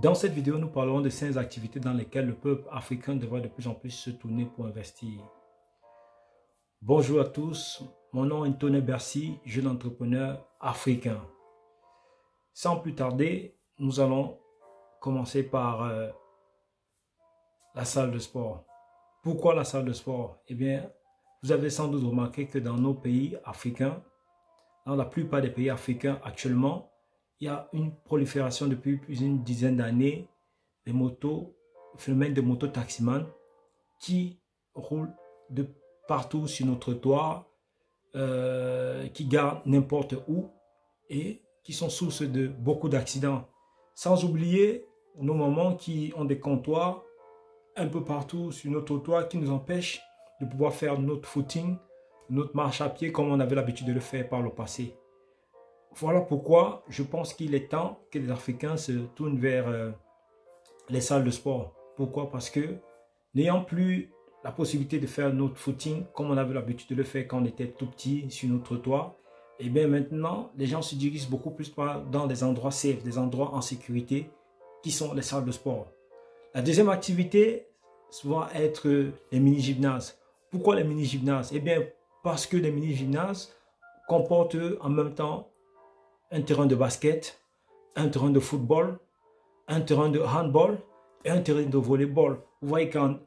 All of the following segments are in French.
Dans cette vidéo, nous parlerons de 5 activités dans lesquelles le peuple africain devrait de plus en plus se tourner pour investir. Bonjour à tous, mon nom est Tony Bercy, jeune entrepreneur africain. Sans plus tarder, nous allons commencer par la salle de sport. Pourquoi la salle de sport? Eh bien, vous avez sans doute remarqué que dans nos pays africains, dans la plupart des pays africains actuellement, il y a une prolifération depuis plus d'une dizaine d'années des motos, le phénomène de moto-taximan qui roulent de partout sur nos trottoirs, qui gardent n'importe où et qui sont source de beaucoup d'accidents. Sans oublier nos mamans qui ont des comptoirs un peu partout sur nos trottoirs qui nous empêchent de pouvoir faire notre footing, notre marche à pied comme on avait l'habitude de le faire par le passé. Voilà pourquoi je pense qu'il est temps que les Africains se tournent vers les salles de sport. Pourquoi? Parce que n'ayant plus la possibilité de faire notre footing comme on avait l'habitude de le faire quand on était tout petit sur notre trottoir, et bien maintenant les gens se dirigent beaucoup plus dans des endroits safe, des endroits en sécurité qui sont les salles de sport. La deuxième activité va être les mini-gymnases. Pourquoi les mini-gymnases? Eh bien parce que les mini-gymnases comportent en même temps un terrain de basket, un terrain de football, un terrain de handball et un terrain de volleyball. Vous voyez qu'en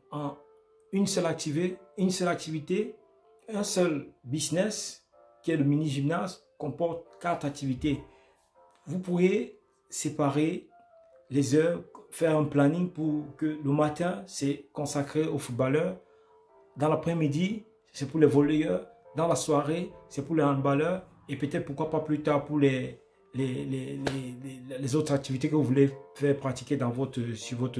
une seule activité, un seul business qui est le mini-gymnase comporte 4 activités. Vous pourrez séparer les heures, faire un planning pour que le matin, c'est consacré aux footballeurs. Dans l'après-midi, c'est pour les volleyeurs. Dans la soirée, c'est pour les handballeurs. Et peut-être pourquoi pas plus tard pour les autres activités que vous voulez faire pratiquer dans sur votre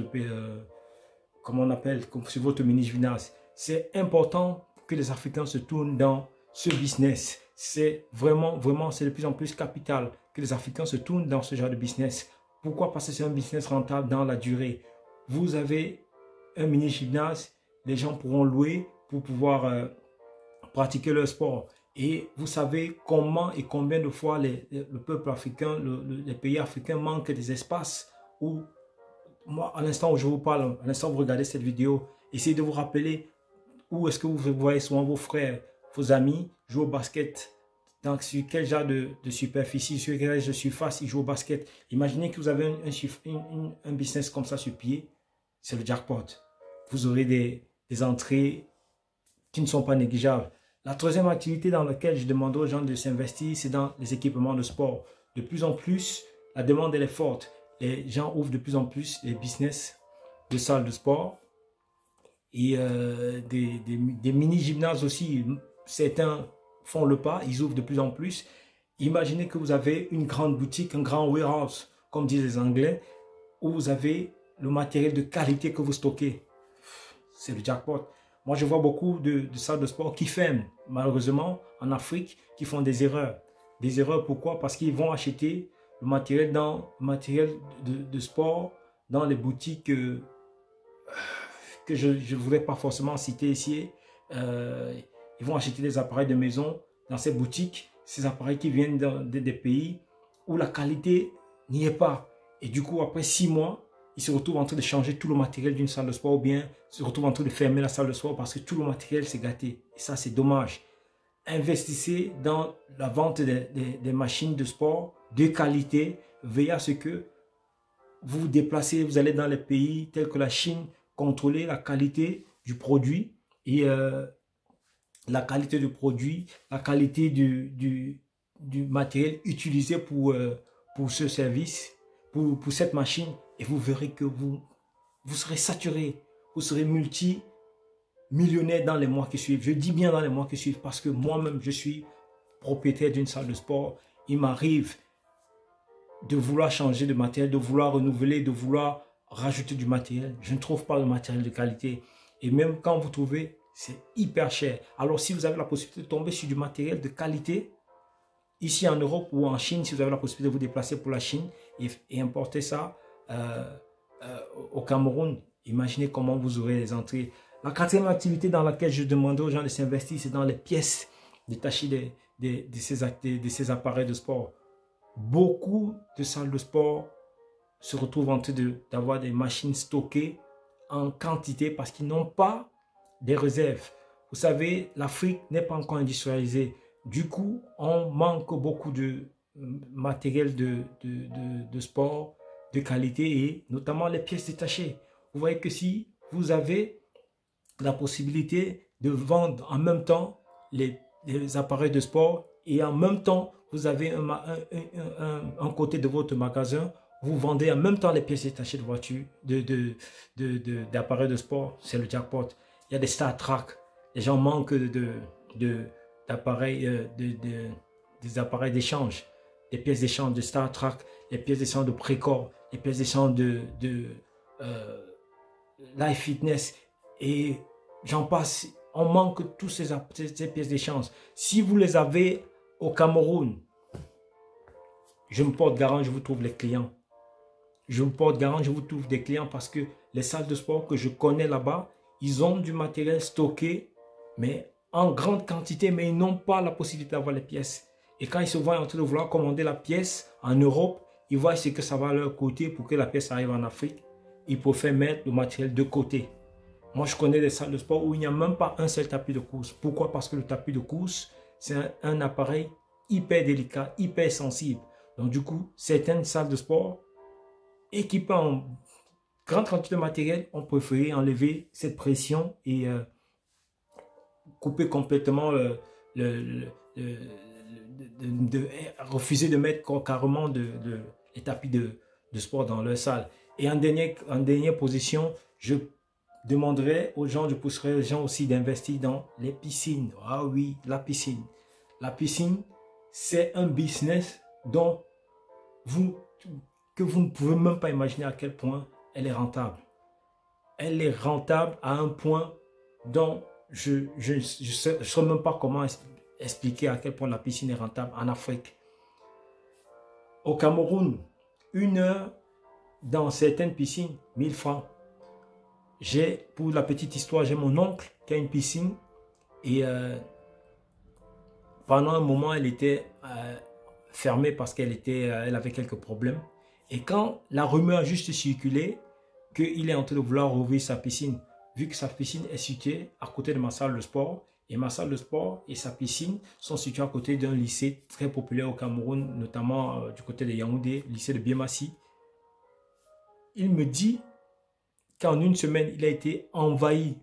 mini-gymnase. C'est important que les Africains se tournent dans ce business. C'est c'est de plus en plus capital que les Africains se tournent dans ce genre de business. Pourquoi? Parce que c'est un business rentable dans la durée. Vous avez un mini-gymnase, les gens pourront louer pour pouvoir pratiquer leur sport. Et vous savez comment et combien de fois le peuple africain, les pays africains manquent des espaces où, moi, à l'instant où je vous parle, à l'instant où vous regardez cette vidéo, essayez de vous rappeler où est-ce que vous voyez souvent vos frères, vos amis jouer au basket. Donc, sur quel genre de superficie, sur quel genre de surface ils jouent au basket. Imaginez que vous avez un business comme ça sur pied, c'est le jackpot. Vous aurez des entrées qui ne sont pas négligeables. La troisième activité dans laquelle je demande aux gens de s'investir, c'est dans les équipements de sport. De plus en plus, la demande elle est forte. Les gens ouvrent de plus en plus les business de salles de sport et des mini-gymnases aussi. Certains font le pas, ils ouvrent de plus en plus. Imaginez que vous avez une grande boutique, un grand warehouse, comme disent les Anglais, où vous avez le matériel de qualité que vous stockez. C'est le jackpot. Moi, je vois beaucoup de salles de sport qui ferment, malheureusement, en Afrique, qui font des erreurs. Des erreurs, pourquoi? Parce qu'ils vont acheter le matériel de sport dans les boutiques que je ne voudrais pas forcément citer ici. Ils vont acheter des appareils de maison dans ces boutiques, ces appareils qui viennent des pays où la qualité n'y est pas. Et du coup, après 6 mois, ils se retrouvent en train de changer tout le matériel d'une salle de sport ou bien se retrouvent en train de fermer la salle de sport parce que tout le matériel s'est gâté. Et ça, c'est dommage. Investissez dans la vente des machines de sport de qualité. Veillez à ce que vous vous déplacez, vous allez dans les pays tels que la Chine, contrôlez la qualité du produit et la qualité du produit, la qualité du matériel utilisé pour ce service, pour cette machine. Et vous verrez que vous serez saturé, vous serez multimillionnaire dans les mois qui suivent. Je dis bien dans les mois qui suivent parce que moi-même, je suis propriétaire d'une salle de sport. Il m'arrive de vouloir changer de matériel, de vouloir renouveler, de vouloir rajouter du matériel. Je ne trouve pas le matériel de qualité. Et même quand vous trouvez, c'est hyper cher. Alors si vous avez la possibilité de tomber sur du matériel de qualité, ici en Europe ou en Chine, si vous avez la possibilité de vous déplacer pour la Chine et importer ça, au Cameroun, imaginez comment vous aurez les entrées. La quatrième activité dans laquelle je demande aux gens de s'investir, c'est dans les pièces détachées de ces appareils de sport. Beaucoup de salles de sport se retrouvent en train d'avoir des machines stockées en quantité parce qu'ils n'ont pas des réserves. Vous savez, l'Afrique n'est pas encore industrialisée. Du coup, on manque beaucoup de matériel de sport de qualité et notamment les pièces détachées. Vous voyez que si vous avez la possibilité de vendre en même temps les appareils de sport et en même temps, vous avez un côté de votre magasin, vous vendez en même temps les pièces détachées de voitures, d'appareils de sport, c'est le jackpot. Il y a des Star Trek, les gens manquent d'appareils, des appareils d'échange, des pièces d'échange de Star Trek, les pièces d'échange de Précor, les pièces d'échange de Life Fitness et j'en passe. On manque tous ces pièces d'échange. Si vous les avez au Cameroun, je me porte garant, je vous trouve les clients. Je me porte garant, je vous trouve des clients parce que les salles de sport que je connais là-bas, ils ont du matériel stocké, mais en grande quantité, mais ils n'ont pas la possibilité d'avoir les pièces. Et quand ils se voient en train de vouloir commander la pièce en Europe, ils voient ce que ça va leur coûter pour que la pièce arrive en Afrique. Ils préfèrent mettre le matériel de côté. Moi, je connais des salles de sport où il n'y a même pas un seul tapis de course. Pourquoi? Parce que le tapis de course, c'est un appareil hyper délicat, hyper sensible. Donc, du coup, certaines salles de sport équipées en grande quantité de matériel ont préféré enlever cette pression et couper complètement refuser de mettre carrément les tapis de sport dans leur salle. Et en dernière position, je demanderai aux gens, je pousserai les gens aussi d'investir dans les piscines. Ah oui, la piscine. La piscine, c'est un business dont vous ne pouvez même pas imaginer à quel point elle est rentable. Elle est rentable à un point dont je ne sais même pas comment expliquer à quel point la piscine est rentable en Afrique. Au Cameroun, 1 heure dans certaines piscines, 1000 francs. Pour la petite histoire, j'ai mon oncle qui a une piscine et pendant un moment, elle était fermée parce qu'elle avait quelques problèmes. Et quand la rumeur a juste circulé qu'il est en train de vouloir rouvrir sa piscine, vu que sa piscine est située à côté de ma salle de sport, et ma salle de sport et sa piscine sont situées à côté d'un lycée très populaire au Cameroun, notamment du côté de Yaoundé, lycée de Biémassi. Il me dit qu'en 1 semaine, il a été envahi.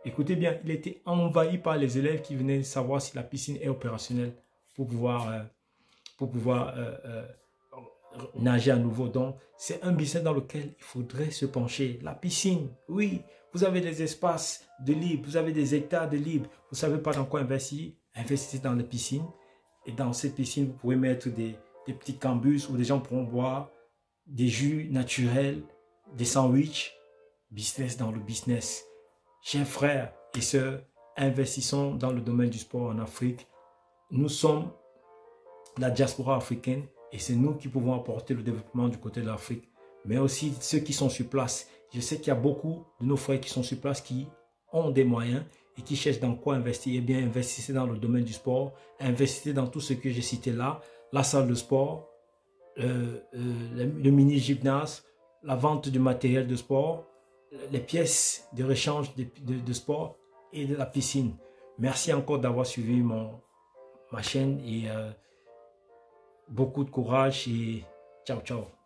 Écoutez bien, il a été envahi par les élèves qui venaient savoir si la piscine est opérationnelle pour pouvoir nager à nouveau. Donc, c'est un business dans lequel il faudrait se pencher. La piscine, oui, vous avez des espaces de libre, vous avez des hectares de libre. Vous ne savez pas dans quoi investir, investissez dans les piscines. Et dans ces piscines, vous pouvez mettre des petits cambus où les gens pourront boire des jus naturels, des sandwichs. Business dans le business. Chers frères et sœurs, investissons dans le domaine du sport en Afrique. Nous sommes la diaspora africaine et c'est nous qui pouvons apporter le développement du côté de l'Afrique. Mais aussi ceux qui sont sur place. Je sais qu'il y a beaucoup de nos frères qui sont sur place qui ont des moyens et qui cherchent dans quoi investir. Eh bien, investissez dans le domaine du sport. Investissez dans tout ce que j'ai cité là. La salle de sport, le mini-gymnase, la vente du matériel de sport, les pièces de rechange de sport et de la piscine. Merci encore d'avoir suivi ma chaîne et beaucoup de courage et ciao ciao.